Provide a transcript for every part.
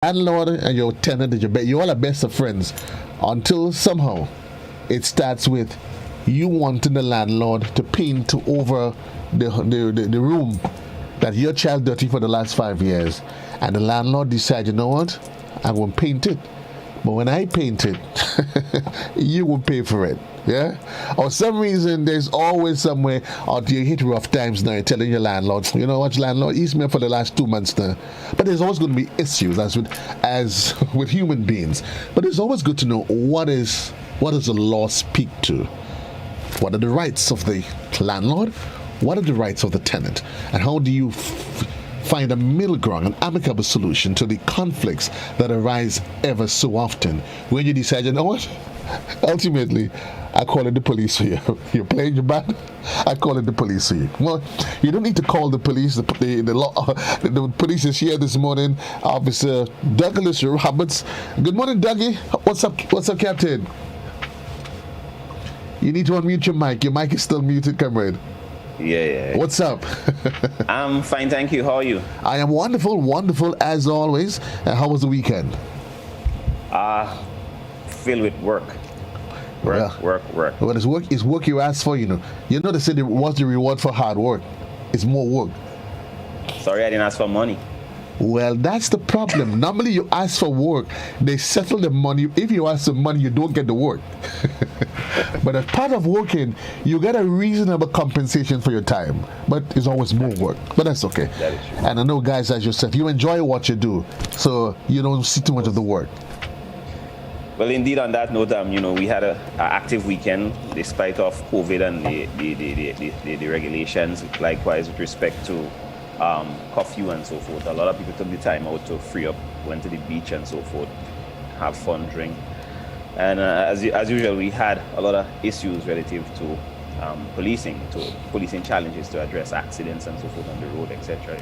landlord and your tenant, you all are best of friends until somehow it starts with you wanting the landlord to paint over the room that your child dirty for the last 5 years, and the landlord decides, you know what, I'm going to paint it, but when I paint it, you will pay for it. Yeah, or some reason there's always somewhere out you hit rough times now. You're telling your landlord, you know what, landlord, he's me for the last 2 months now. But there's always going to be issues as with human beings. But it's always good to know what does the law speak to? What are the rights of the landlord? What are the rights of the tenant? And how do you find a middle ground, an amicable solution to the conflicts that arise ever so often when you decide, you know what? Ultimately, I call it the police for you. You're playing your bad, I call it the police for you. Well, you don't need to call the police. The police is here this morning. Officer Douglas Roberts. Good morning, Dougie. What's up, Captain? You need to unmute your mic. Your mic is still muted, comrade. Yeah. What's up? I'm fine, thank you. How are you? I am wonderful as always. How was the weekend? Filled with work. Work. Well, it's work you asked for, you know. You know they said what's the reward for hard work? It's more work. Sorry, I didn't ask for money. Well, that's the problem. Normally you ask for work, they settle the money. If you ask for money, you don't get the work. But as part of working, you get a reasonable compensation for your time. But it's always more work. But that's okay. That is true. And I know guys as yourself, you enjoy what you do, so you don't see too much of the work. Well, indeed, on that note, we had an active weekend despite of COVID and the regulations. Likewise, with respect to curfew and so forth, a lot of people took the time out to free up, went to the beach and so forth, have fun, drink. And as usual, we had a lot of issues relative to policing challenges to address accidents and so forth on the road, etc.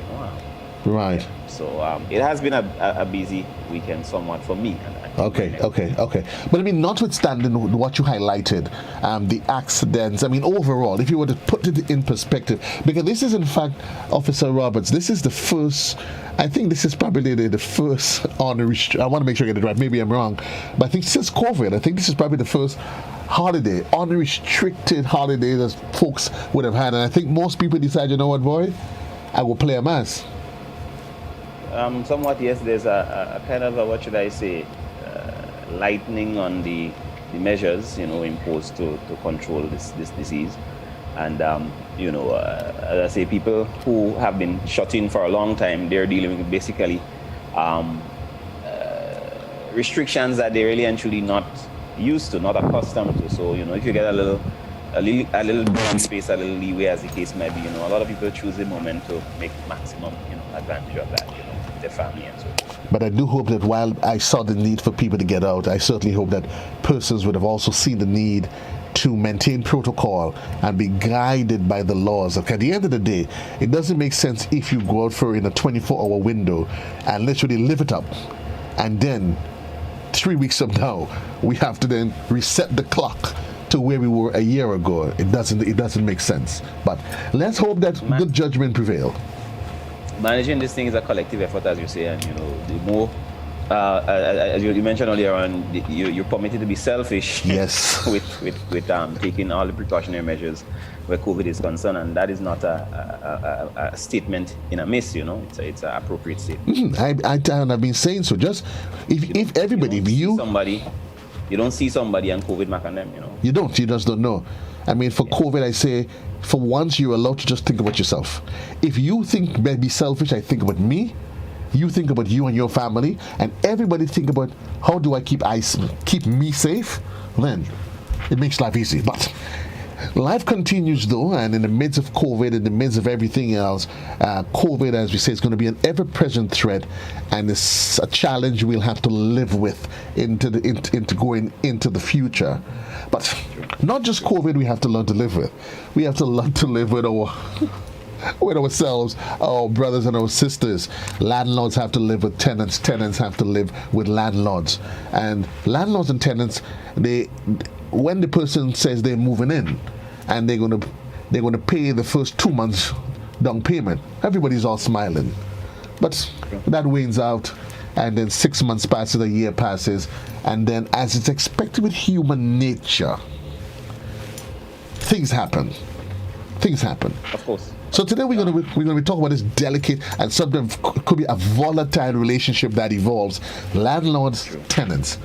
Right. Yeah. So it has been a busy weekend somewhat for me. Okay. But I mean, notwithstanding what you highlighted, the accidents, I mean, overall, if you were to put it in perspective, because this is in fact, Officer Roberts, this is the first, I think this is probably the first I want to make sure I get it right, maybe I'm wrong, but I think since COVID, I think this is probably the first holiday, unrestricted holiday that folks would have had. And I think most people decide, you know what, boy, I will play a mass. Somewhat, yes, there's a kind of what should I say, lightening on the measures, imposed to control this disease. And, as I say, people who have been shut in for a long time, they're dealing with basically restrictions that they're really and truly not used to, not accustomed to. So, if you get a little breathing space, a little leeway, as the case might be, a lot of people choose the moment to make maximum, advantage of that, their family and so forth. But I do hope that while I saw the need for people to get out, I certainly hope that persons would have also seen the need to maintain protocol and be guided by the laws. Okay, at the end of the day, it doesn't make sense if you go out for in a 24-hour window and literally live it up, and then 3 weeks from now we have to then reset the clock to where we were a year ago. It doesn't make sense. But let's hope that good judgment prevail. Managing this thing is a collective effort, as you say, and the more, as you mentioned earlier on, you're permitted to be selfish. Yes. with taking all the precautionary measures where COVID is concerned, and that is not a statement in a miss. It's an appropriate statement. I've been saying so. Just if everybody, you don't see somebody and COVID mark on them. You just don't know. I mean, for COVID, I say, for once, you're allowed to just think about yourself. If you think maybe selfish, I think about me. You think about you and your family, and everybody think about how do I keep me safe. Then it makes life easy. But life continues though, and in the midst of COVID, in the midst of everything else, COVID, as we say, is going to be an ever-present threat, and it's a challenge we'll have to live with into going into the future. But not just COVID we have to learn to live with. We have to learn to live with ourselves, our brothers and our sisters. Landlords have to live with tenants. Tenants have to live with landlords. And landlords and tenants, when the person says they're moving in and they're going to pay the first 2 months down payment, everybody's all smiling. But that wanes out. and then 6 months passes, a year passes, and then, as it's expected with human nature, things happen. Of course. So today we're going to be talking about this delicate and sometimes could be a volatile relationship that evolves. Landlords, True. tenants.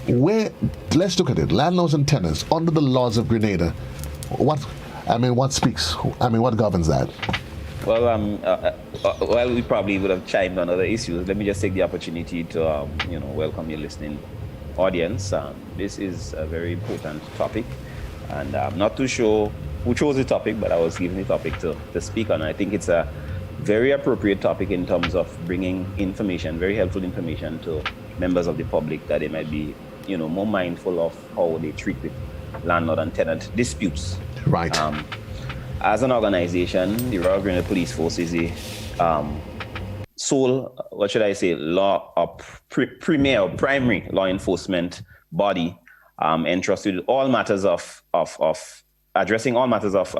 Let's look at it. Landlords and tenants under the laws of Grenada. What governs that? Well, we probably would have chimed on other issues. Let me just take the opportunity to welcome your listening audience. This is a very important topic, and I'm not too sure who chose the topic, but I was given the topic to speak on. I think it's a very appropriate topic in terms of bringing information, very helpful information to members of the public, that they might be, more mindful of how they treat with landlord and tenant disputes. Right. As an organization, the Royal Grenada Police Force is a sole, primary law enforcement body entrusted with all matters of addressing all matters of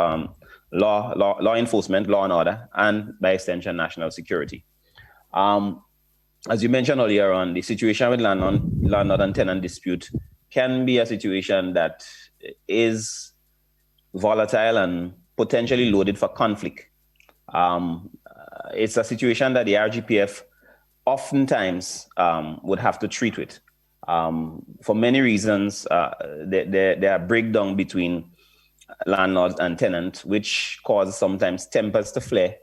law enforcement, law and order, and by extension, national security. As you mentioned earlier on, the situation with landlord and tenant dispute can be a situation that is volatile and potentially loaded for conflict. It's a situation that the RGPF oftentimes would have to treat with. For many reasons, there are breakdown between landlords and tenants, which cause sometimes tempers to flare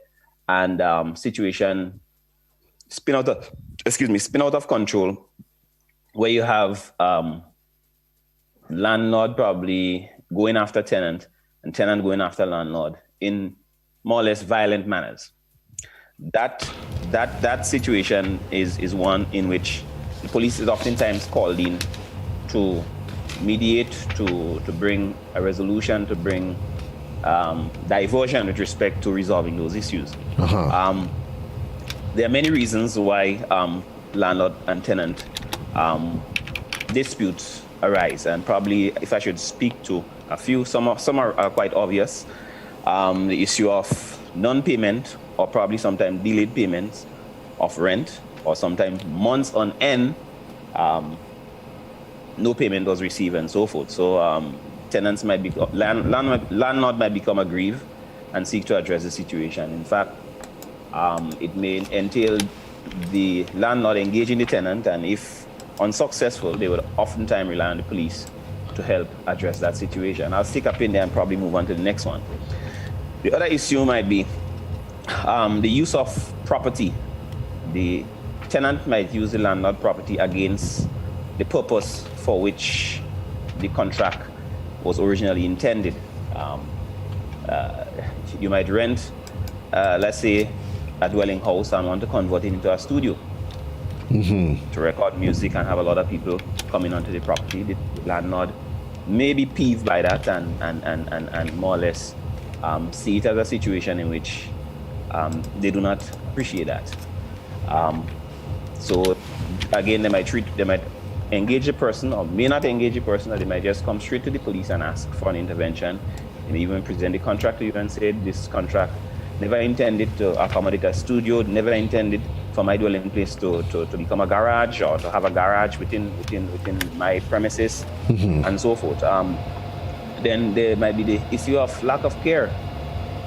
and situation spin out of control, where you have landlord probably going after tenant and tenant going after landlord in more or less violent manners. That situation is one in which the police is oftentimes called in to mediate, to bring a resolution, to bring diversion with respect to resolving those issues. Uh-huh. There are many reasons why landlord and tenant disputes arise, and probably if I should speak to a few, some are quite obvious. The issue of non-payment, or probably sometimes delayed payments of rent, or sometimes months on end, no payment was received and so forth. So tenants might be, landlord might become aggrieved and seek to address the situation. In fact, it may entail the landlord engaging the tenant, and if unsuccessful, they would oftentimes rely on the police to help address that situation. I'll stick up in there and probably move on to the next one. The other issue might be the use of property. The tenant might use the landlord property against the purpose for which the contract was originally intended. You might rent, let's say, a dwelling house and want to convert it into a studio to record music and have a lot of people coming onto the property. The landlord may be peeved by that and more or less see it as a situation in which they do not appreciate that. So again, they might engage a person, or may not engage a person, or they might just come straight to the police and ask for an intervention. They may even present the contract to you and say, this contract never intended to accommodate a studio, never intended for my dwelling place to become a garage, or to have a garage within my premises, and so forth. Then there might be the issue of lack of care.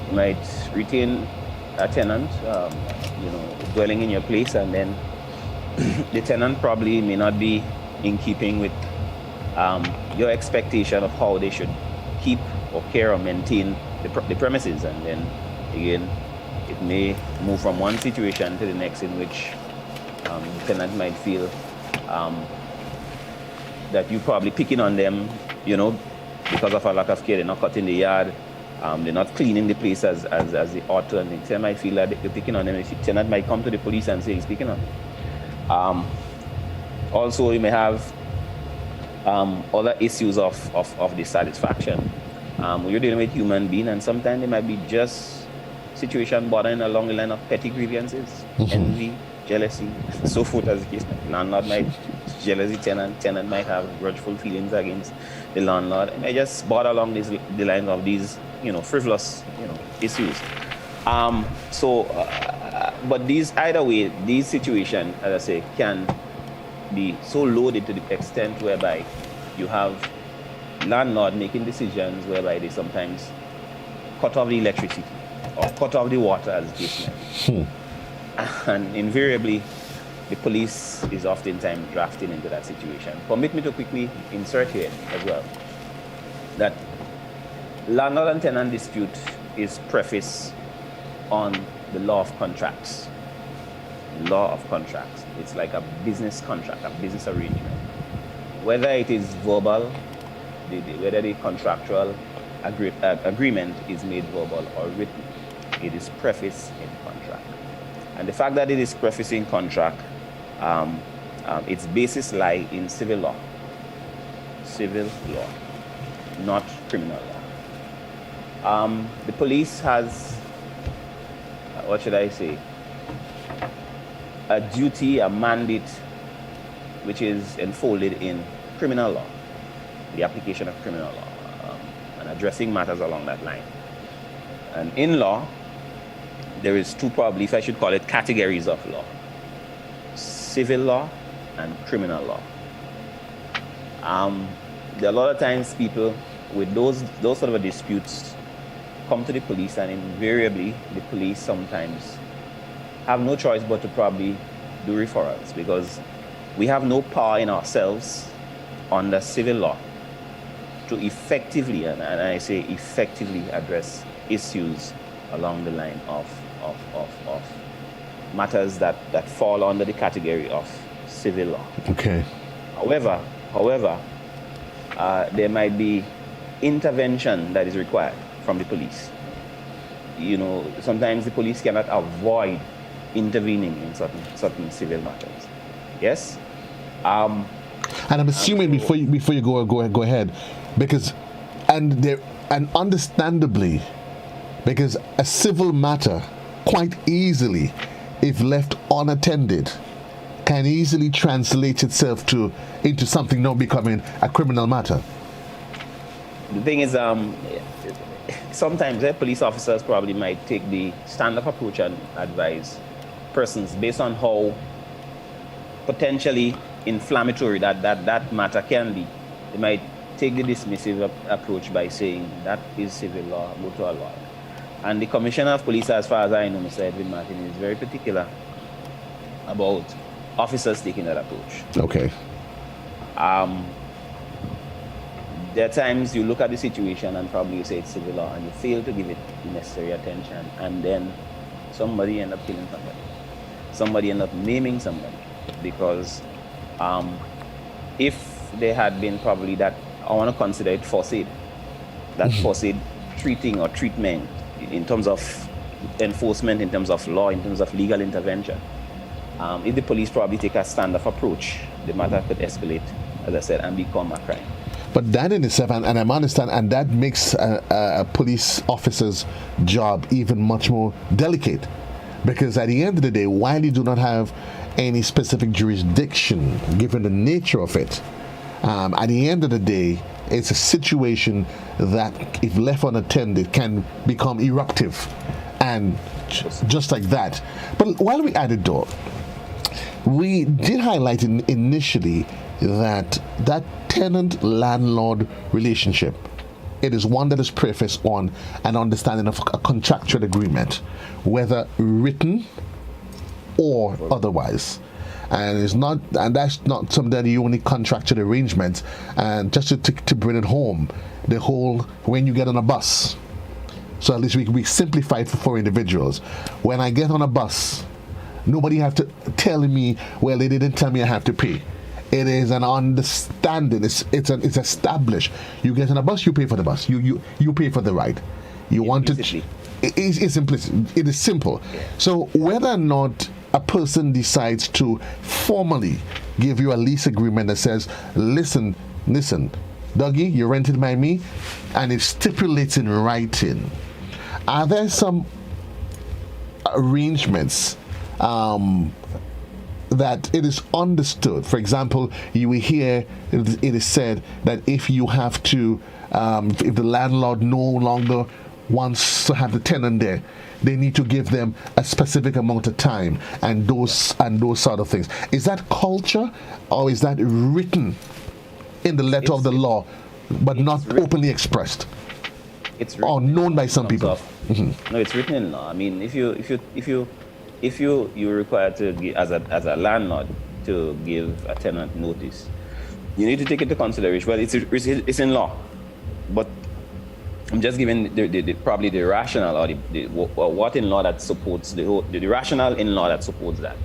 You might retain a tenant, dwelling in your place, and then the tenant probably may not be in keeping with your expectation of how they should keep or care or maintain the premises. And then again, it may move from one situation to the next in which the tenant might feel that you're probably picking on them, because of a lack of care. They're not cutting the yard, they're not cleaning the place as they ought to, and the tenant might feel that you're picking on them. The tenant might come to the police and say he's picking on them. Also, you may have other issues of dissatisfaction. You're dealing with human beings, and sometimes they might be just situation bordering along the line of petty grievances, envy, jealousy, so forth as the case. Landlord might jealous the tenant might have grudgeful feelings against the landlord. It may just border along the lines of these, frivolous, issues. So But either way, these situations, as I say, can be so loaded to the extent whereby you have landlord making decisions whereby they sometimes cut off the electricity or cut off the water as the case may be. And invariably, the police is oftentimes drafted into that situation. Permit me to quickly insert here as well that landlord and tenant dispute is prefaced on the law of contracts. Law of contracts. It's like a business contract, a business arrangement. Whether it is verbal, whether the contractual agreement is made verbal or written, it is prefaced in contract. And the fact that it is prefaced in contract, its basis lie in civil law. Civil law, not criminal law. The police has, what should I say, a duty, a mandate, which is enfolded in criminal law, the application of criminal law, and addressing matters along that line. And in law, there is two, probably, if I should call it, categories of law: civil law and criminal law. There are a lot of times people with those sort of disputes come to the police, and invariably the police sometimes have no choice but to probably do referrals, because we have no power in ourselves under civil law to effectively, and I say effectively, address issues along the line of matters that fall under the category of civil law. Okay. However, there might be intervention that is required from the police. You know, sometimes the police cannot avoid intervening in certain civil matters. Yes. And I'm assuming before you go ahead, because understandably, because a civil matter quite easily, if left unattended, can easily translate itself into something not becoming a criminal matter. The thing is, sometimes police officers probably might take the stand-up approach and advise persons based on how potentially inflammatory that matter can be. They might take the dismissive approach by saying that is civil law, go to a lawyer. And the Commissioner of Police, as far as I know, Mr. Edwin Martin, is very particular about officers taking that approach. Okay. There are times you look at the situation and probably you say it's civil law and you fail to give it the necessary attention, and then somebody end up killing somebody. Somebody end up maiming somebody, because if there had been probably that, I want to consider it forced aid, that forced aid treating or treatment in terms of enforcement, in terms of law, in terms of legal intervention. If the police probably take a stand-off approach, the matter could escalate, as I said, and become a crime. But that in itself, and I understand, and that makes a police officer's job even much more delicate, because at the end of the day, while you do not have any specific jurisdiction, given the nature of it, at the end of the day, it's a situation that, if left unattended, can become eruptive, and just like that. But while we at it, though, we did highlight initially that tenant-landlord relationship, it is one that is prefaced on an understanding of a contractual agreement, whether written or otherwise. And that's not some of the only contractual arrangements. And just to bring it home, the whole, when you get on a bus, so at least we simplify it for individuals. When I get on a bus, nobody have to tell me, well, they didn't tell me I have to pay. It is an understanding. It's established. You get on a bus, you pay for the bus. You pay for the ride. You want to. It's implicit. It is simple. So whether or not a person decides to formally give you a lease agreement that says, listen, Dougie, you're rented by me, and it stipulates in writing, are there some arrangements that it is understood? For example, you will hear it is said that if you have to, if the landlord no longer wants to have the tenant there, they need to give them a specific amount of time and those sort of things. Is that culture, or is that written in the letter of the law, but not openly expressed? It's or known by some people. No, it's written in law. I mean, if you're required to give, as a landlord, to give a tenant notice, you need to take into consideration. Well, it's in law, but I'm just giving probably the rationale or what in law that supports the rationale in law that supports that.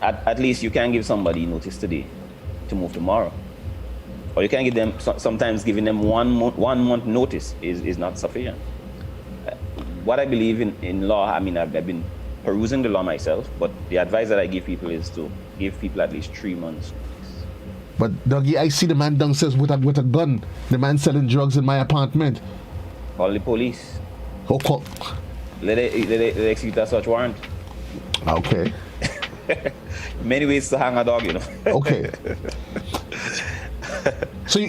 At least you can give somebody notice today to move tomorrow, or you can give them, sometimes giving them 1 month notice is not sufficient. What I believe in law, I mean, I've been perusing the law myself, but the advice that I give people is to give people at least 3 months. But Dougie, I see the man downstairs with a gun. The man selling drugs in my apartment. Call the police. Oh, call. Let it execute a search warrant. Okay. Many ways to hang a dog, you know. Okay. So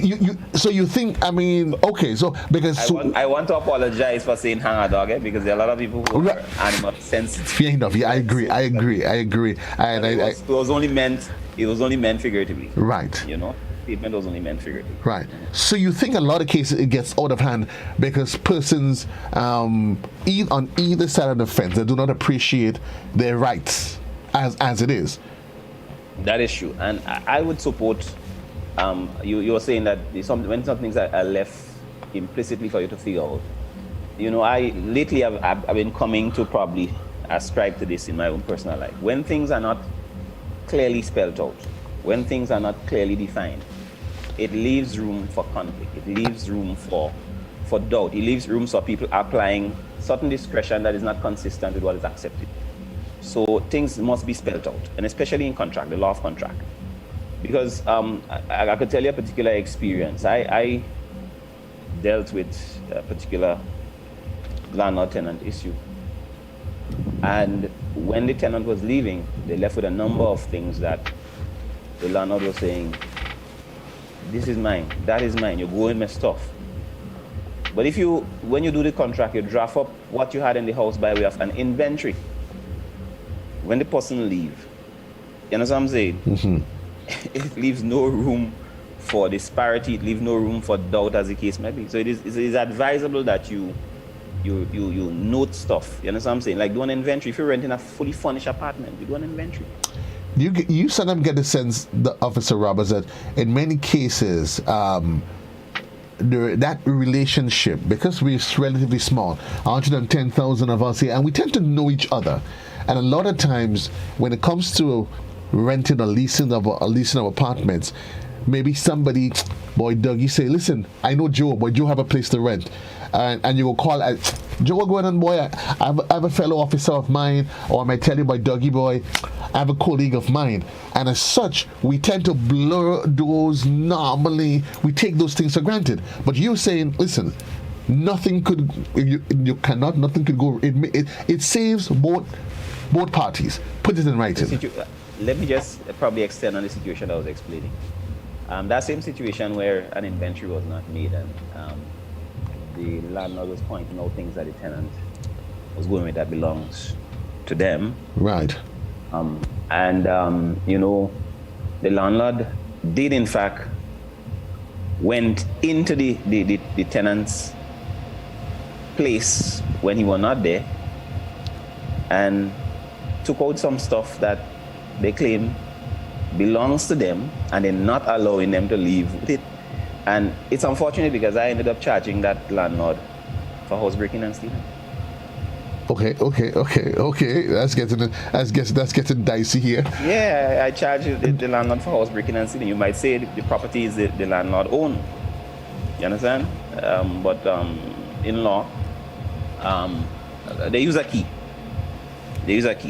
you think, I mean, okay, so because I want to apologize for saying hang a dog, because there are a lot of people who are animal sensitive. Fair enough. Yeah, I agree. And it was only meant figuratively. Right. You know, statement was only meant figuratively. Right. So you think a lot of cases it gets out of hand because persons on either side of the fence, they do not appreciate their rights as it is. That is true, and I would support. You were saying that when some things are left implicitly for you to figure out. You know, lately I've been coming to probably ascribe to this in my own personal life. When things are not clearly spelled out, when things are not clearly defined, it leaves room for conflict. It leaves room for doubt. It leaves room for people applying certain discretion that is not consistent with what is accepted. So things must be spelled out, and especially in contract, the law of contract. Because I could tell you a particular experience. I dealt with a particular landlord-tenant issue. And when the tenant was leaving, they left with a number of things that the landlord was saying, this is mine, that is mine, you're going my stuff. But when you do the contract, you draft up what you had in the house by way of an inventory. When the person leaves, you know what I'm saying? Mm-hmm. It leaves no room for disparity, it leaves no room for doubt, as the case may be. So it is advisable that you note stuff. You know what I'm saying? Like do an inventory. If you're renting a fully furnished apartment, you do an inventory. You sometimes get the sense, the Officer Roberts, that in many cases, that relationship, because we're relatively small, 110,000 of us here, and we tend to know each other. And a lot of times, when it comes to renting or leasing of apartments, maybe somebody, boy, Doug, you say, listen, I know Joe, but Joe have a place to rent. And you will call, Joe, go on, boy, I have a fellow officer of mine, or I might tell you, my Dougie boy, I have a colleague of mine. And as such, we tend to blur those normally, we take those things for granted. But you're saying, listen, nothing could go, it saves both parties. Put it in writing. Let me just probably extend on the situation I was explaining. That same situation where an inventory was not made, and the landlord was pointing out things that the tenant was going with that belongs to them. Right. You know, the landlord did in fact went into the tenant's place when he was not there and took out some stuff that they claim belongs to them, and they're not allowing them to leave with it. And it's unfortunate because I ended up charging that landlord for housebreaking and stealing. Okay. That's getting dicey here. Yeah, I charged the landlord for housebreaking and stealing. You might say the property is the landlord own. You understand? But in law, they use a key.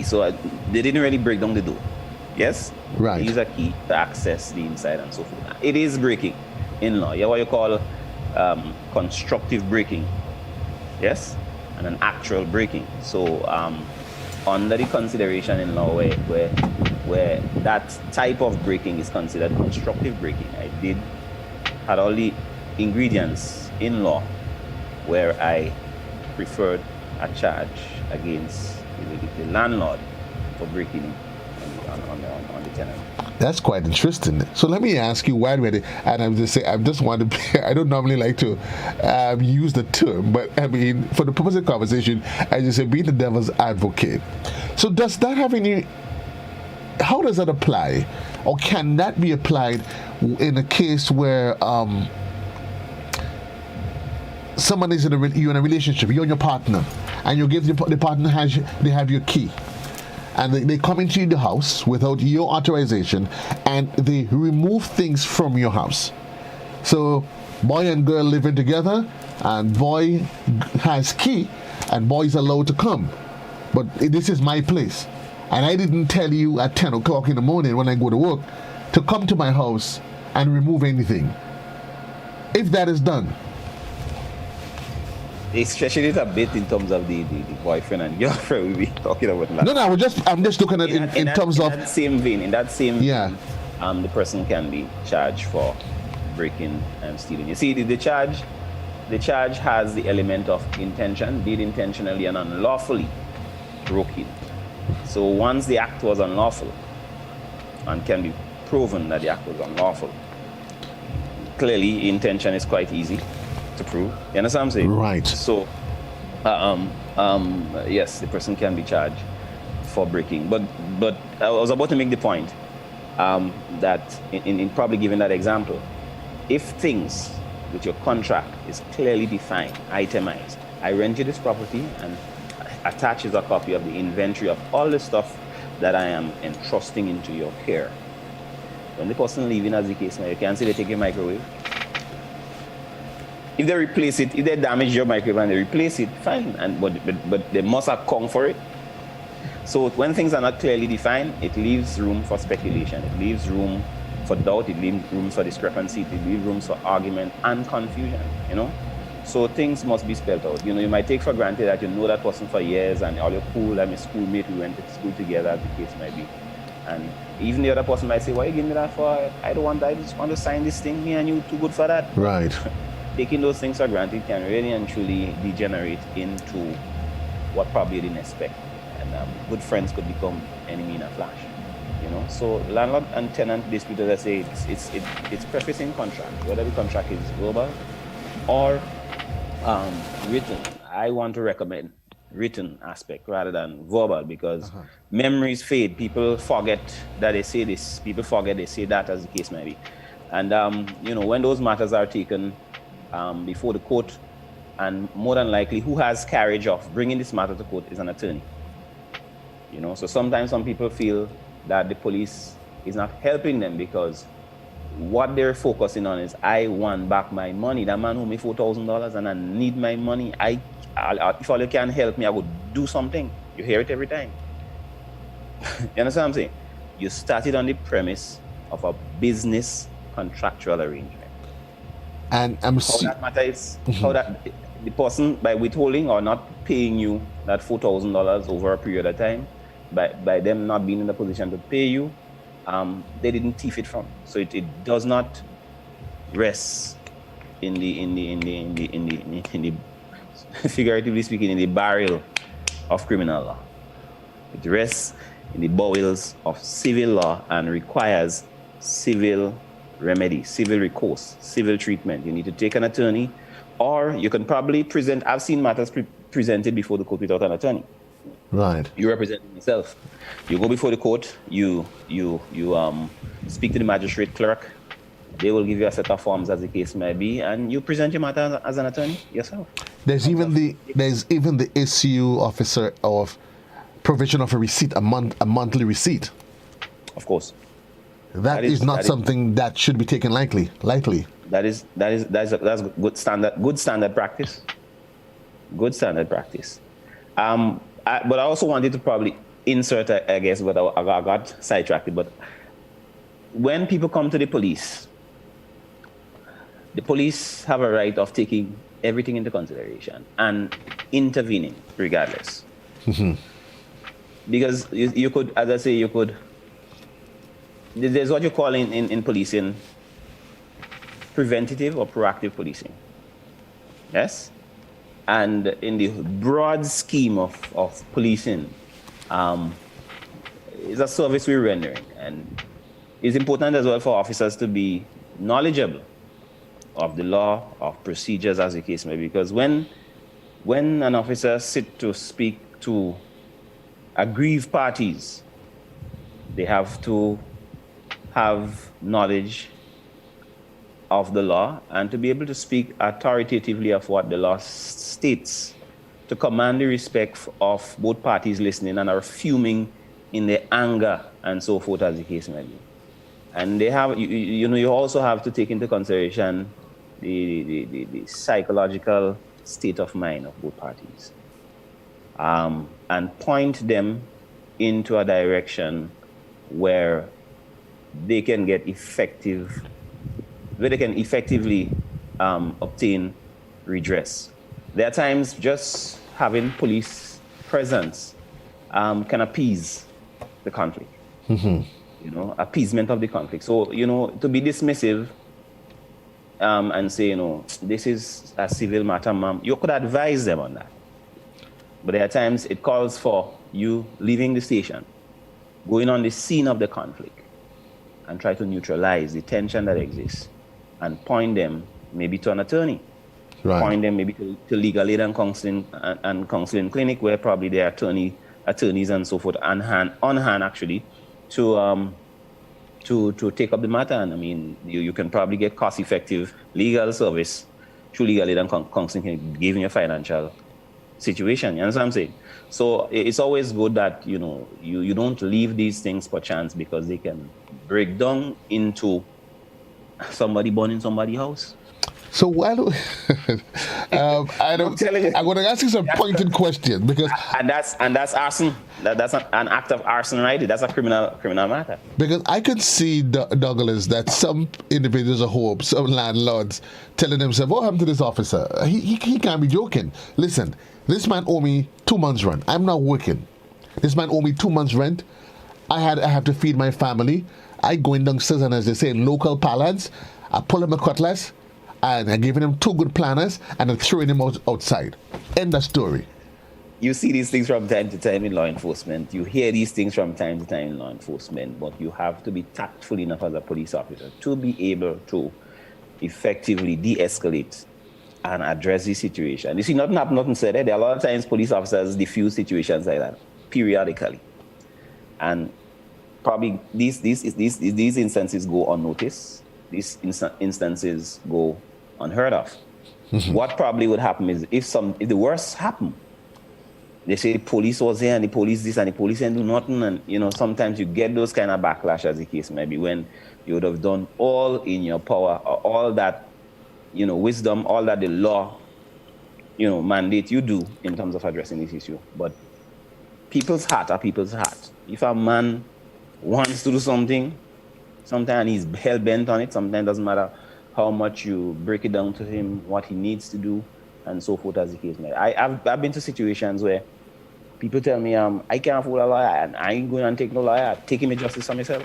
So they didn't really break down the door. Yes? Right. They use a key to access the inside and so forth. It is breaking in law. Yeah, what you call constructive breaking. Yes? And an actual breaking. So under the consideration in law where that type of breaking is considered constructive breaking, I had all the ingredients in law where I preferred a charge against the landlord for breaking in on the tenant. That's quite interesting. So let me ask you, why and I'm just saying, I just want to be, I don't normally like to use the term, but I mean, for the purpose of the conversation, I just say, be the devil's advocate. So does that have any, how does that apply? Or can that be applied in a case where someone is you're in a relationship, you and your partner, and you give the partner they have your key, and they come into the house without your authorization, and they remove things from your house. So boy and girl living together, and boy has key, and boy is allowed to come, but this is my place, and I didn't tell you at 10 o'clock in the morning when I go to work to come to my house and remove anything. If that is done, They stretching it a bit in terms of the boyfriend and girlfriend we'll be talking about. No, I'm just looking at in terms of that same vein. In that same vein, the person can be charged for breaking and stealing. You see, the charge has the element of intention, did intentionally and unlawfully broke in. So once the act was unlawful and can be proven that the act was unlawful, clearly intention is quite easy to prove. You understand what I'm saying? Right. So, yes, the person can be charged for breaking. But I was about to make the point that in probably giving that example, if things with your contract is clearly defined, itemized, I rent you this property and attaches a copy of the inventory of all the stuff that I am entrusting into your care. When the person leaving, as the case may, you can't say they take a microwave. If they replace it, if they damage your microwave and they replace it, fine. But they must account for it. So when things are not clearly defined, it leaves room for speculation. It leaves room for doubt. It leaves room for discrepancy. It leaves room for argument and confusion. So things must be spelled out. You might take for granted that you know that person for years and all your cool, I'm a schoolmate, we went to school together, as the case might be. And even the other person might say, why you give me that for? I don't want that. I just want to sign this thing. Me and you too good for that. Right. Taking those things for granted can really and truly degenerate into what probably you didn't expect. And good friends could become enemy in a flash. So landlord and tenant dispute, as I say, it's prefacing contract, whether the contract is verbal or written. I want to recommend written aspect rather than verbal, because memories fade. People forget that they say this. People forget they say that, as the case may be. And when those matters are taken before the court, and more than likely, who has carriage of bringing this matter to court is an attorney. So sometimes some people feel that the police is not helping them because what they're focusing on is, I want back my money. That man owed me $4,000 and I need my money. If all you can help me, I would do something. You hear it every time. You understand what I'm saying? You started on the premise of a business contractual arrangement. And how that matter is how that the person, by withholding or not paying you that $4,000 over a period of time, by them not being in the position to pay you, they didn't thief it from. So it does not rest in the figuratively speaking, in the barrel of criminal law. It rests in the bowels of civil law and requires civil remedy, civil recourse, civil treatment. You need to take an attorney, or you can probably present. I've seen matters presented before the court without an attorney. Right. You represent yourself. You go before the court. You speak to the magistrate clerk. They will give you a set of forms, as the case may be, and you present your matter as an attorney yourself. There's even the issue, officer, of provision of a receipt, a monthly receipt. Of course. That is not something that should be taken lightly. That's good standard practice. Good standard practice. But I also wanted to probably insert, I guess, but I got sidetracked. But when people come to the police have a right of taking everything into consideration and intervening regardless. Mm-hmm. Because you could, as I say, there's what you call in policing preventative or proactive policing. Yes? And in the broad scheme of policing, it's a service we're rendering. And it's important as well for officers to be knowledgeable of the law, of procedures, as the case may be. Because when an officer sits to speak to aggrieved parties, they have to have knowledge of the law and to be able to speak authoritatively of what the law states, to command the respect of both parties listening and are fuming in their anger and so forth, as the case may be. And they have, you also have to take into consideration the psychological state of mind of both parties, and point them into a direction where they can get effectively obtain redress. There are times just having police presence can appease the conflict. Appeasement of the conflict. So, to be dismissive and say, this is a civil matter, ma'am, you could advise them on that. But there are times it calls for you leaving the station, going on the scene of the conflict, and try to neutralize the tension that exists, and point them maybe to an attorney, point them maybe to legal aid and counseling clinic, where probably there are attorneys and so forth on hand actually, to take up the matter. And I mean, you can probably get cost-effective legal service through legal aid and counseling, given your financial situation. You understand what I'm saying? So it's always good that you don't leave these things per chance, because they can break down into somebody burning somebody's house. So why do I'm going to ask you some pointed questions, because and that's arson. That's an act of arson, right? That's a criminal matter. Because I could see, Douglas, that some individuals at home, some landlords, telling themselves, "What happened to this officer? He can't be joking. Listen, this man owe me 2 months rent. I'm not working. This man owe me 2 months rent. I have to feed my family. I go in downstairs, and as they say in local parlance, I pull him a cutlass, and I'm giving him 2 good planners, and I'm throwing him outside." End of story. You see these things from time to time in law enforcement. You hear these things from time to time in law enforcement, but you have to be tactful enough as a police officer to be able to effectively de-escalate and address the situation. You see, nothing said. There are a lot of times police officers diffuse situations like that periodically, and probably these instances go unnoticed. These instances go unheard of. Mm-hmm. What probably would happen is if the worst happened, they say the police was here and the police this and the police didn't do nothing, and sometimes you get those kind of backlash, as the case may be, when you would have done all in your power, or all that wisdom, all that the law mandate you do in terms of addressing this issue. But people's heart are people's heart. If a man wants to do something, sometimes he's hell-bent on it. Sometimes it doesn't matter how much you break it down to him, what he needs to do, and so forth, as the case may be. I've been to situations where people tell me, I can't afford a lawyer, and I ain't going to take no lawyer. I'm taking my justice for myself.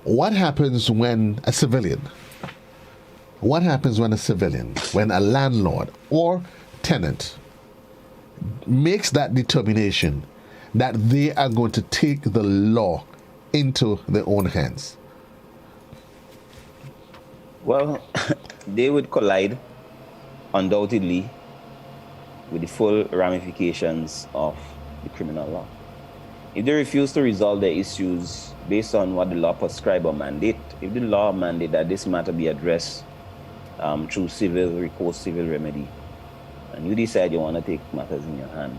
What happens when a civilian, when a landlord or tenant makes that determination that they are going to take the law into their own hands? Well, they would collide, undoubtedly, with the full ramifications of the criminal law. If they refuse to resolve their issues based on what the law prescribes or mandate, if the law mandate that this matter be addressed through civil recourse, civil remedy, and you decide you want to take matters in your hand,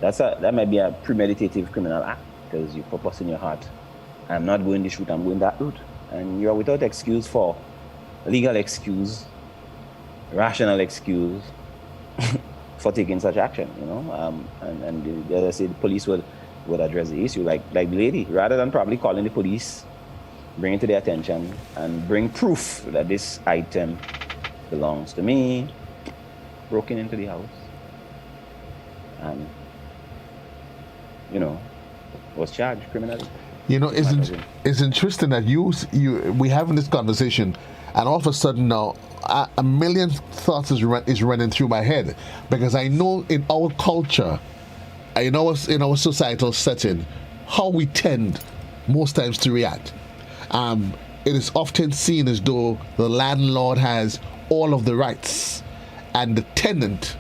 that might be a premeditative criminal act, because you purpose in your heart, I'm not going this route, I'm going that route. And you are without excuse for legal excuse, rational excuse for taking such action, and as I say, the police would address the issue, like the lady, rather than probably calling the police, bring it to their attention, and bring proof that this item belongs to me, broken into the house, and was charged criminally. It's interesting that we having this conversation, and all of a sudden now a million thoughts is running through my head, because I know in our culture, in our societal setting, how we tend most times to react. It is often seen as though the landlord has all of the rights, and the tenant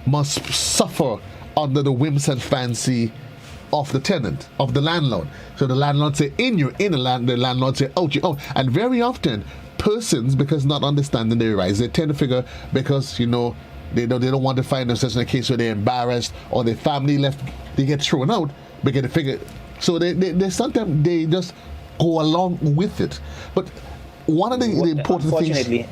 must suffer under the whims and fancy of the tenant, of the landlord. So the landlord say in, you're in, the landlord say out, you're out. And very often, persons, because not understanding their rights, they tend to figure, because they don't want to find themselves in a case where they're embarrassed or their family left, they get thrown out. They get to figure, so they sometimes they just go along with it. But one of the important things,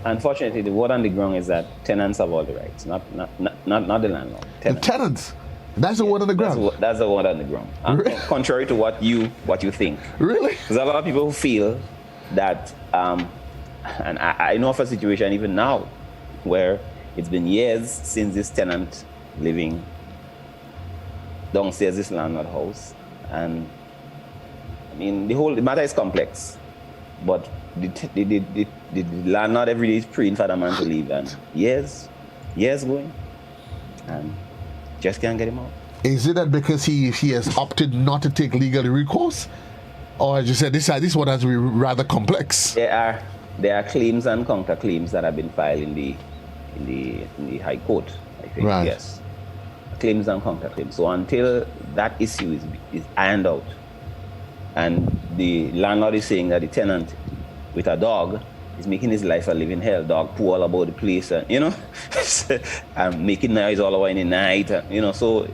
unfortunately, the word on the ground is that tenants have all the rights, not the landlord. The tenants. That's the word on the ground. That's the word on the ground. Really? Contrary to what you think. Really? There's a lot of people who feel that, and I know of a situation even now where it's been years since this tenant living downstairs this landlord house, and I mean the matter is complex, but the landlord every day is praying for the man to leave, and years going, and just can't get him out. Is it that because he has opted not to take legal recourse, or as you said, this one has to be rather complex? There are claims and counterclaims that have been filed in the High Court, I think. Right. Yes, claims and counterclaims. So until that issue is ironed out, and the landlord is saying that the tenant with a dog is making his life a living hell. Dog poo all about the place, and and making noise all over in the night, So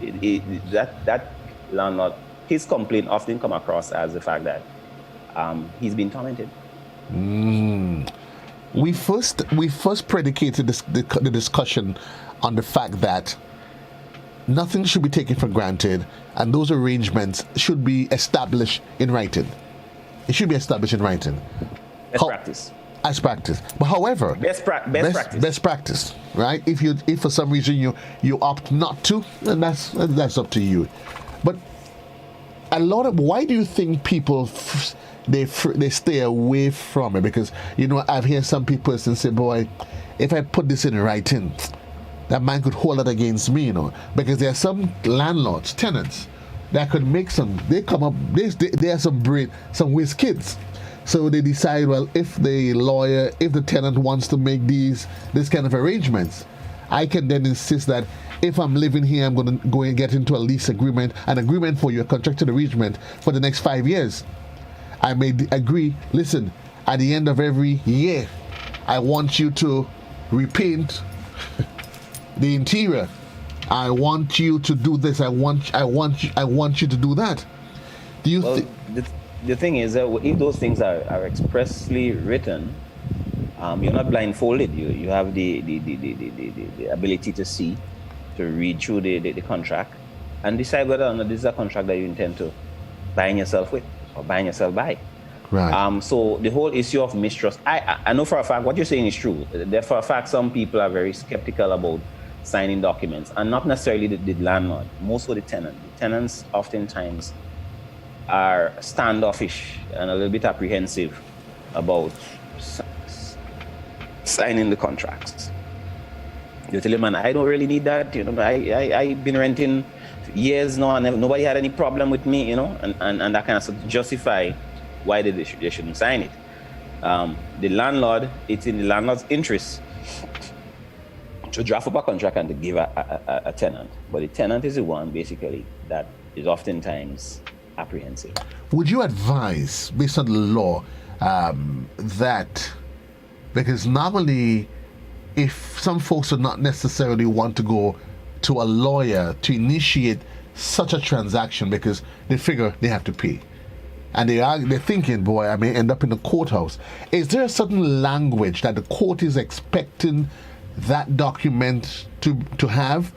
that landlord, his complaint often come across as the fact that he's been tormented. We first predicated the discussion on the fact that nothing should be taken for granted, and those arrangements should be established in writing. It should be established in writing. Practice. As practice. But however, best practice. Best practice, right? If for some reason you opt not to, then that's up to you. But why do you think people they stay away from it? Because I've heard some people say, boy, if I put this in writing, that man could hold it against me, because there are some landlords, tenants, that could make they come up, they are some whiz kids. So they decide, well, if the tenant wants to make this kind of arrangements, I can then insist that if I'm living here, I'm going to go and get into a lease agreement, an agreement for your contracted arrangement for the next 5 years. I may agree, listen, at the end of every year, I want you to repaint the interior. I want you to do this. I want you to do that. Do you think? The thing is that if those things are expressly written, you're not blindfolded. You have the ability to see, to read through the contract, and decide whether or not this is a contract that you intend to bind yourself with or bind yourself by. Right. So the whole issue of mistrust, I know for a fact what you're saying is true. There for a fact some people are very skeptical about signing documents, and not necessarily the landlord, most of the tenant. The tenants oftentimes are standoffish and a little bit apprehensive about signing the contracts. You tell him, man, I don't really need that. I've been renting years now, and nobody had any problem with me, and that kind of stuff to justify why they shouldn't sign it. The landlord, it's in the landlord's interest to draft up a contract and to give a tenant, but the tenant is the one basically that is oftentimes apprehensive. Would you advise, based on the law, that, because normally if some folks would not necessarily want to go to a lawyer to initiate such a transaction because they figure they have to pay, and they're thinking, boy, I may end up in the courthouse. Is there a certain language that the court is expecting that document to have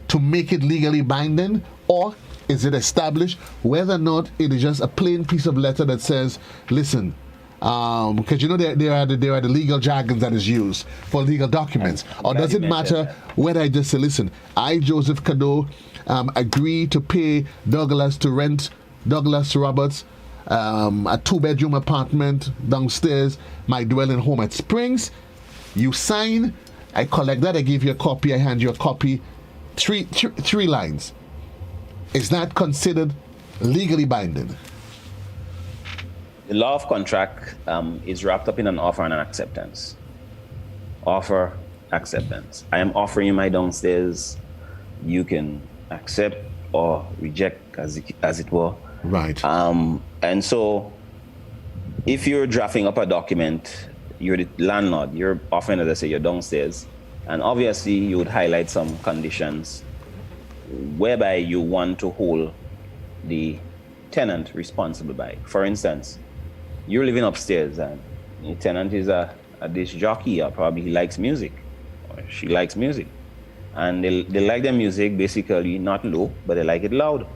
to make it legally binding, or is it established whether or not it is just a plain piece of letter that says, listen, because there are the legal jargons that is used for legal documents, or does it matter whether I just say, listen, I, Joseph Cadore, agree to pay Douglas to rent Douglas Roberts a 2-bedroom apartment downstairs, my dwelling home at Springs, You sign, I collect that, I give you a copy, I hand you a copy, three lines. Is that considered legally binding? The law of contract is wrapped up in an offer and an acceptance. Offer, acceptance. I am offering you my downstairs. You can accept or reject, as it were. Right. And so, if you're drafting up a document, you're the landlord, you're offering, as I say, you're downstairs, and obviously you would highlight some conditions whereby you want to hold the tenant responsible by. For instance, you're living upstairs and the tenant is a disc jockey, or probably he likes music, or she likes music. And they like their music basically not low, but they like it loud.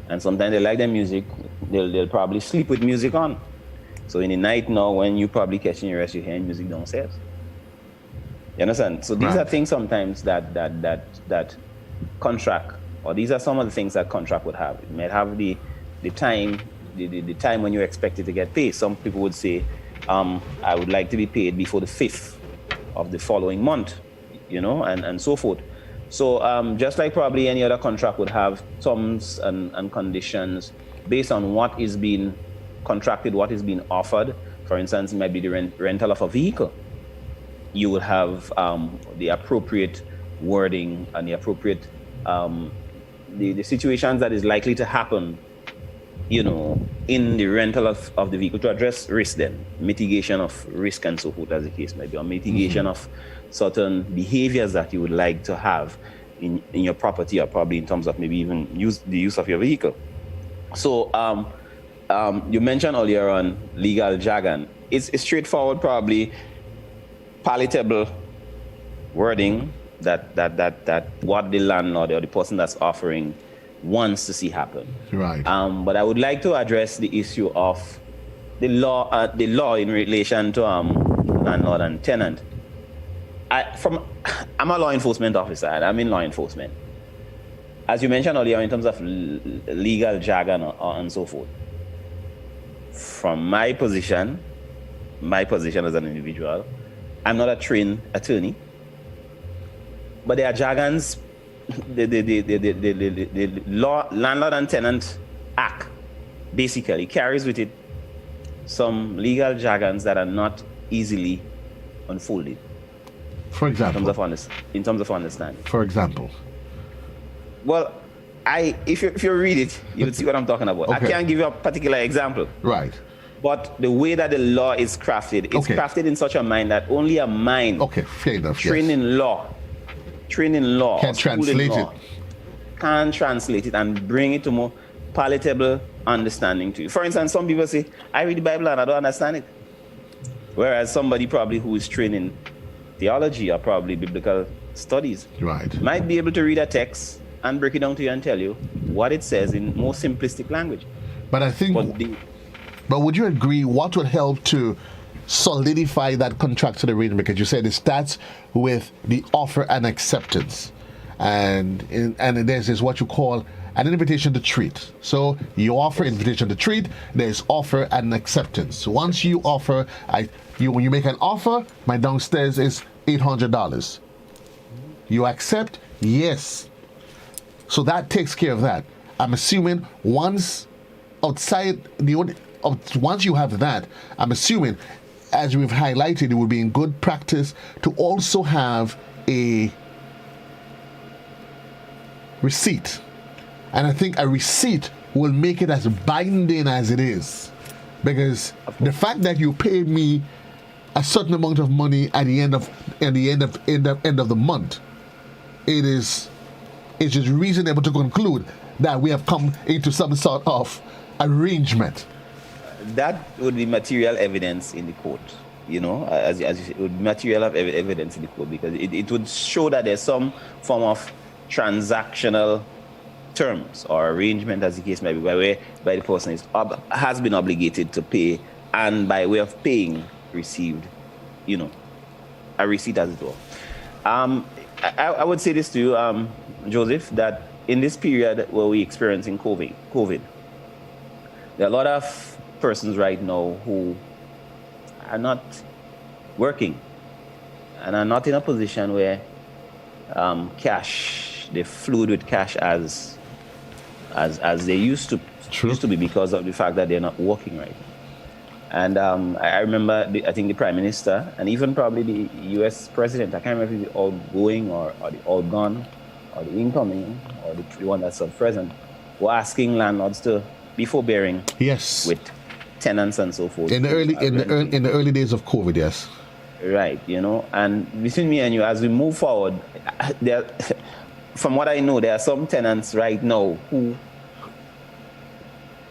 And sometimes they like their music, they'll probably sleep with music on. So in the night now, when you probably catching your rest, you're hearing music downstairs. You understand? So these are things sometimes that contract, or these are some of the things that contract would have. It might have the time when you're expected to get paid. Some people would say, I would like to be paid before the 5th of the following month, and so forth. So just like probably any other contract would have terms and conditions based on what is being contracted, what is being offered. For instance, it might be the rental of a vehicle. You would have the appropriate wording and the appropriate the situations that is likely to happen, in the rental of the vehicle to address risk, then mitigation of risk and so forth, as the case might be, or mitigation of certain behaviors that you would like to have in your property, or probably in terms of maybe even the use of your vehicle. So you mentioned earlier on legal jargon. It's straightforward, probably palatable wording that what the landlord or the person that's offering wants to see happen. Right. But I would like to address the issue of the law in relation to landlord and tenant. I'm a law enforcement officer, and I'm in law enforcement. As you mentioned earlier, in terms of legal jargon and so forth, from my position as an individual, I'm not a trained attorney, but there are jargons. The law, Landlord and Tenant Act basically carries with it some legal jargons that are not easily unfolded. For example, in terms of understanding. For example, well, if you read it, you will see what I'm talking about. Okay. I can't give you a particular example. Right. But the way that the law is crafted, it's crafted in such a mind that only a mind fair enough, trained in law, can translate it. Can translate it and bring it to more palatable understanding to you. For instance, some people say, I read the Bible and I don't understand it. Whereas somebody probably who is trained in theology or probably biblical studies might be able to read a text and break it down to you and tell you what it says in more simplistic language. But I think, but would you agree what would help to solidify that contractual arrangement? Because you said it starts with the offer and acceptance, and there's what you call an invitation to treat. So you offer invitation to treat, there's offer and acceptance. Once you offer, when you make an offer, my downstairs is $800. You accept, yes. So that takes care of that. I'm assuming once you have that, I'm assuming, as we've highlighted, it would be in good practice to also have a receipt. And I think a receipt will make it as binding as it is. Because the fact that you paid me a certain amount of money at the end of the month, it's just reasonable to conclude that we have come into some sort of arrangement. That would be material evidence in the court, as you say, it would be material evidence in the court, because it would show that there's some form of transactional terms or arrangement, as the case may be, by the person has been obligated to pay, and by way of paying received, a receipt, as it were. I would say this to you, Joseph, that in this period where we're experiencing COVID, there are a lot of persons right now who are not working. and are not in a position where they fluid with cash as they used to be, because of the fact that they're not working right now. And I remember, I think the Prime Minister and even probably the U.S. President, I can't remember if the outgoing or the outgone or the incoming or the one that's present, were asking landlords to be forbearing with tenants and so forth. In the early days of COVID, yes. Right, and between me and you, as we move forward, from what I know, there are some tenants right now who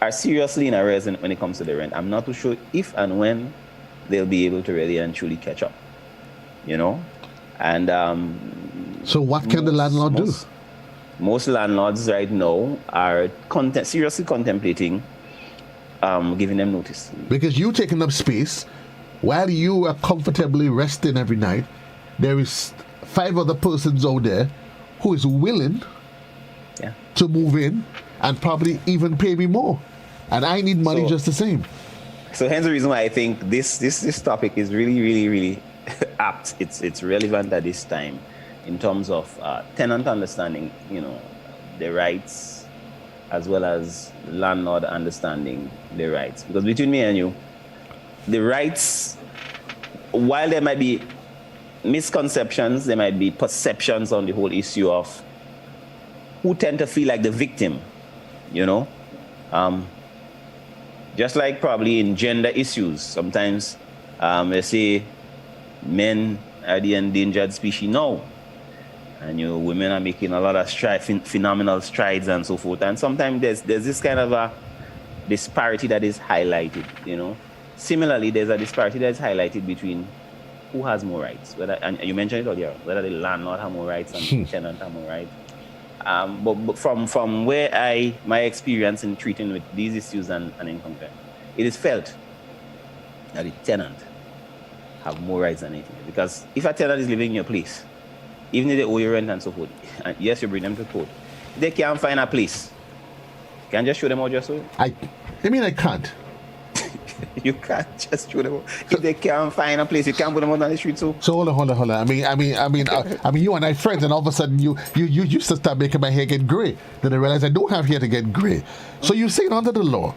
are seriously in arrears when it comes to the rent. I'm not too sure if and when they'll be able to really and truly catch up, And so what can the landlord do? Most landlords right now are seriously contemplating giving them notice. Because you taking up space while you are comfortably resting every night, there is 5 other persons out there who is willing to move in and probably even pay me more. And I need money just the same. So hence the reason why I think this topic is really, really, really apt. It's relevant at this time in terms of tenant understanding, the rights, as well as landlord understanding the rights. Because between me and you, the rights, while there might be misconceptions, there might be perceptions on the whole issue of who tend to feel like the victim, just like probably in gender issues, sometimes they say men are the endangered species now, and women are making a lot of phenomenal strides and so forth. And sometimes there's this kind of a disparity that is highlighted, Similarly, there's a disparity that is highlighted between who has more rights, and you mentioned it earlier, whether the landlord have more rights and the tenant have more rights. But from where my experience in treating with these issues and income, it is felt that the tenant have more rights than anything. Because if a tenant is living in your place, even if they owe you rent and so forth, and yes, you bring them to court, they can't find a place. You can just show them out just so? I can't. You can't just show them out. If they can't find a place, you can't put them out on the street. So hold on. I mean, you and I friends, and all of a sudden you used to start making my hair get gray. Then I realized I don't have hair to get gray. So you're saying under the law,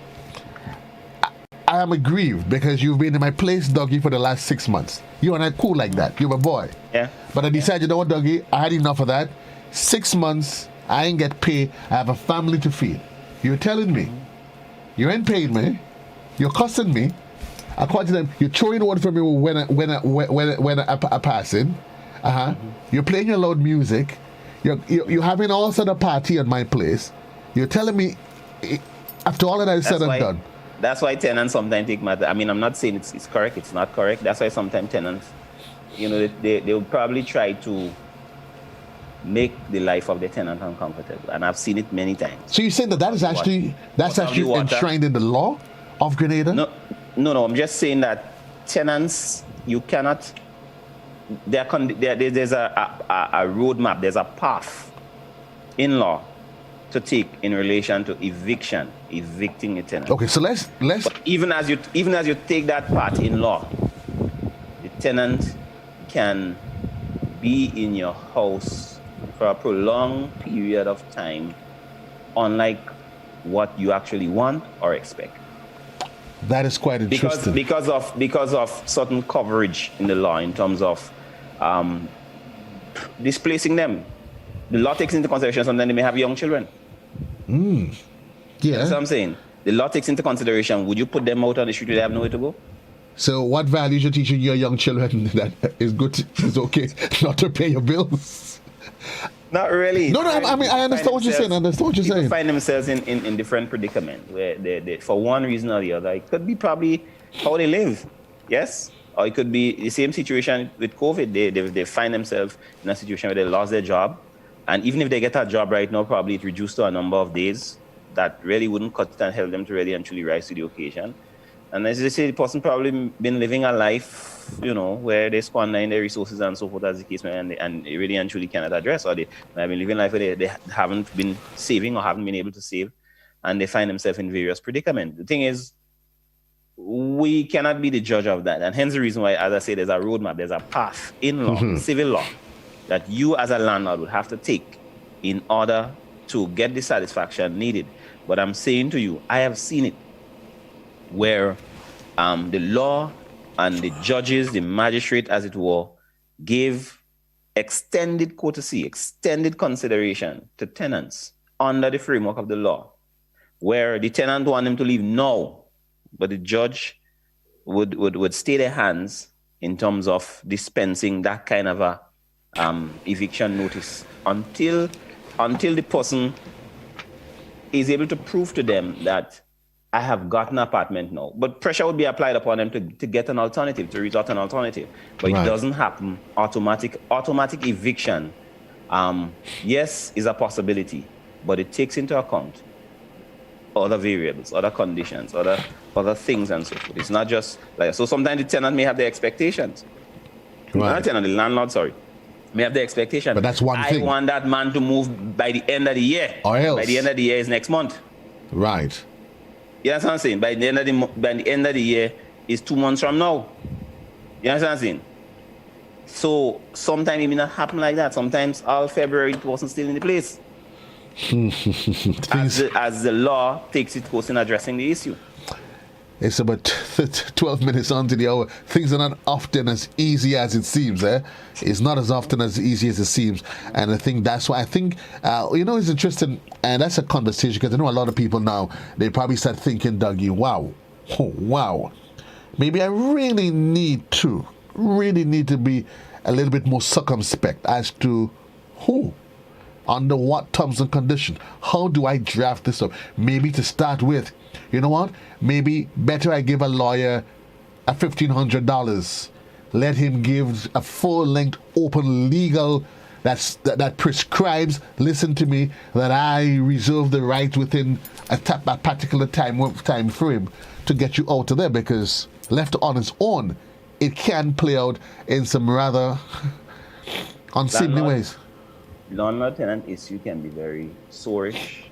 I am aggrieved because you've been in my place, Dougie, for the last 6 months. You and I cool like that. You're my boy. Yeah. But I decided, you know what, Dougie, I had enough of that. 6 months, I ain't get paid. I have a family to feed. You're telling me you ain't paid me. You're cussing me. According to them, you're throwing one for me when I pass in. You're playing your loud music. You're having all sort of party at my place. You're telling me after all that I said and done. That's why tenants sometimes take matter. I mean, I'm not saying it's correct. It's not correct. That's why sometimes tenants, they will probably try to make the life of the tenant uncomfortable, and I've seen it many times. So you're saying that's actually enshrined in the law of Grenada? No. I'm just saying that tenants, you cannot. There's a roadmap. There's a path in law to take in relation to evicting a tenant. Okay, so let's. But even as you take that path in law, the tenant can be in your house for a prolonged period of time, unlike what you actually want or expect. That is quite interesting. Because of certain coverage in the law in terms of displacing them. The law takes into consideration sometimes they may have young children. Yeah. That's what I'm saying. The law takes into consideration, would you put them out on the street where they have nowhere to go? So what values you're teaching your young children that is good, is okay not to pay your bills? Not really. No, I mean, I understand what you're saying. People find themselves in different predicaments where they, for one reason or the other, it could be probably how they live, yes? Or it could be the same situation with COVID. They find themselves in a situation where they lost their job. And even if they get a job right now, probably it reduced to a number of days that really wouldn't cut it and help them to really and truly rise to the occasion. And as they say, the person probably been living a life, where they squander their resources and so forth as the case may, and they really and truly cannot address, or they might have been living a life where they haven't been saving or haven't been able to save, and they find themselves in various predicaments. The thing is, we cannot be the judge of that. And hence the reason why, as I say, there's a roadmap, there's a path in law, civil law, that you as a landlord would have to take in order to get the satisfaction needed. But I'm saying to you, I have seen it where the law and the judges, the magistrate, as it were, gave extended courtesy, extended consideration to tenants under the framework of the law, where the tenant want them to leave now, but the judge would stay their hands in terms of dispensing that kind of a eviction notice until the person is able to prove to them that I have gotten an apartment now. But pressure would be applied upon them to get an alternative, to resort an alternative. But It doesn't happen. Automatic eviction, yes, is a possibility, but it takes into account other variables, other conditions, other things and so forth. It's not just like, so sometimes the tenant may have their expectations. Not the tenant, the landlord, sorry, may have the expectation. But that's one thing. I want that man to move by the end of the year. Or else. By the end of the year is next month. Right. You understand what I'm saying? By the end of the year is 2 months from now. You understand what I'm saying? So sometimes it may not happen like that. Sometimes all February it wasn't still in the place. as the law takes its course in addressing the issue. It's about 12 minutes on to the hour. Things are not often as easy as it seems. It's not as often as easy as it seems. And I think that's why it's interesting. And that's a conversation, because I know a lot of people now, they probably start thinking, Dougie, wow. Maybe I really need to be a little bit more circumspect as to who, under what terms and conditions. How do I draft this up? Maybe to start with, you know what? Maybe better I give a lawyer a $1,500. Let him give a full-length, open legal that prescribes, listen to me, that I reserve the right within a particular time frame to get you out of there, because left on its own, it can play out in some rather unseemly ways. Landlord-tenant issue can be very sourish.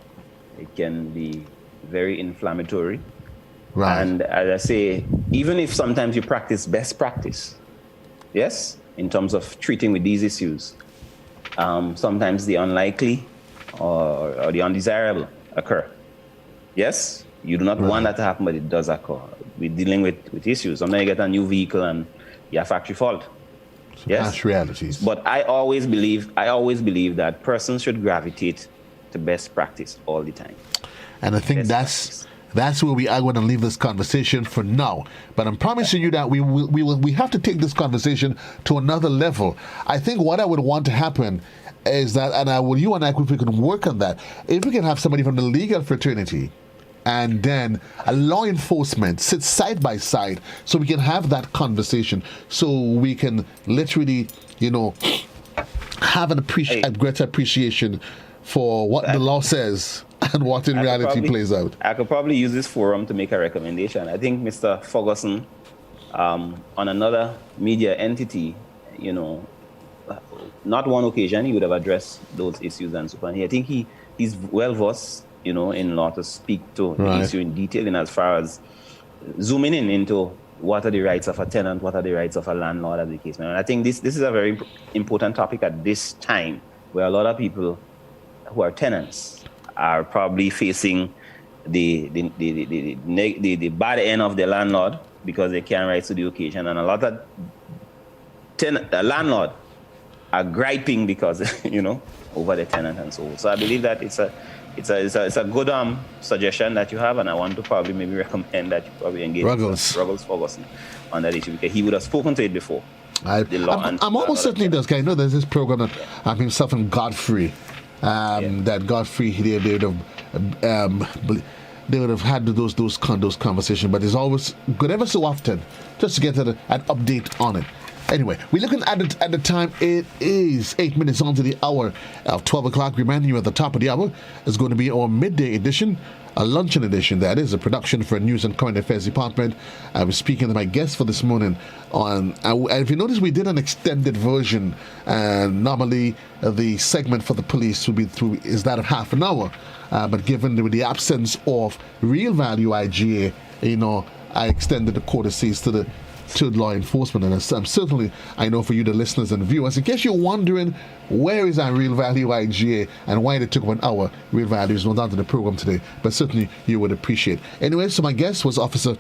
It can be very inflammatory. Right. And as I say, even if sometimes you practice best practice, yes, in terms of treating with these issues, sometimes the unlikely or the undesirable occur. Yes, you do not want that to happen, but it does occur. We're dealing with issues. Sometimes you get a new vehicle and you have factory fault. Yes, harsh realities. But I always believe that persons should gravitate to best practice all the time. And I think that's where we are going to leave this conversation for now. But I'm promising you that we have to take this conversation to another level. I think what I would want to happen is that, and you and I, if we can work on that, if we can have somebody from the legal fraternity and then a law enforcement sit side by side, so we can have that conversation, so we can literally, have a greater appreciation for what the law says and what in reality plays out. I could probably use this forum to make a recommendation. I think Mr. Ferguson, on another media entity, not one occasion he would have addressed those issues and so on. I think he's well versed, in law to speak to the issue in detail, in as far as zooming into what are the rights of a tenant, what are the rights of a landlord, as the case may be. And I think this is a very important topic at this time, where a lot of people who are tenants are probably facing the bad end of the landlord because they can't rise to the occasion, and a lot of the landlord are griping because over the tenant and so on. So I believe that it's a good suggestion that you have, and I want to probably maybe recommend that you probably engage Ruggles Ferguson on that issue, because he would have spoken to it before. I'm almost certain does. I know there's this program that himself and Godfrey. That Godfrey, they would have had those conversations, but it's always good ever so often just to get an update on it. Anyway, we're looking at the time. It is 8 minutes on to the hour of 12 o'clock. Reminding you at the top of the hour is going to be our midday edition, a luncheon edition. That is a production for News and Current Affairs Department. I was speaking to my guest for this morning on. If you notice, we did an extended version. Normally, the segment for the police is that of half an hour. But given the absence of real value IGA, I extended the courtesies to law enforcement, and certainly I know for you, the listeners and viewers, in case you're wondering where is our Real Value IGA and why they took up an hour, Real Value is not onto the program today, but certainly you would appreciate. Anyway, so my guest was Officer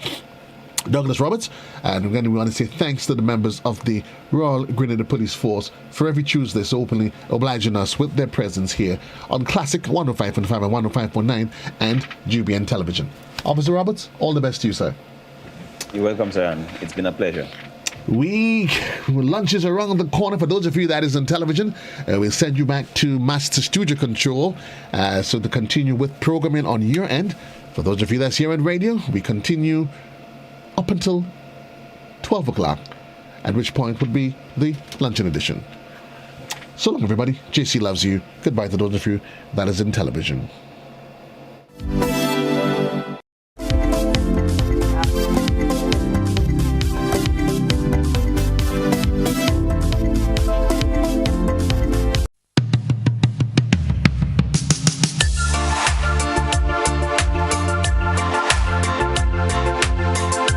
Douglas Roberts, and again we want to say thanks to the members of the Royal Grenada Police Force for every Tuesday so openly obliging us with their presence here on Classic 105.5 and 105.9 and GBN Television. Officer Roberts, all the best to you, sir. You're welcome, sir, and it's been a pleasure. Lunch is around the corner. For those of you that is on television, we'll send you back to Master Studio Control so to continue with programming on your end. For those of you that's here on radio, we continue up until 12 o'clock, at which point would be the luncheon edition. So long, everybody. JC loves you. Goodbye to those of you that is in television.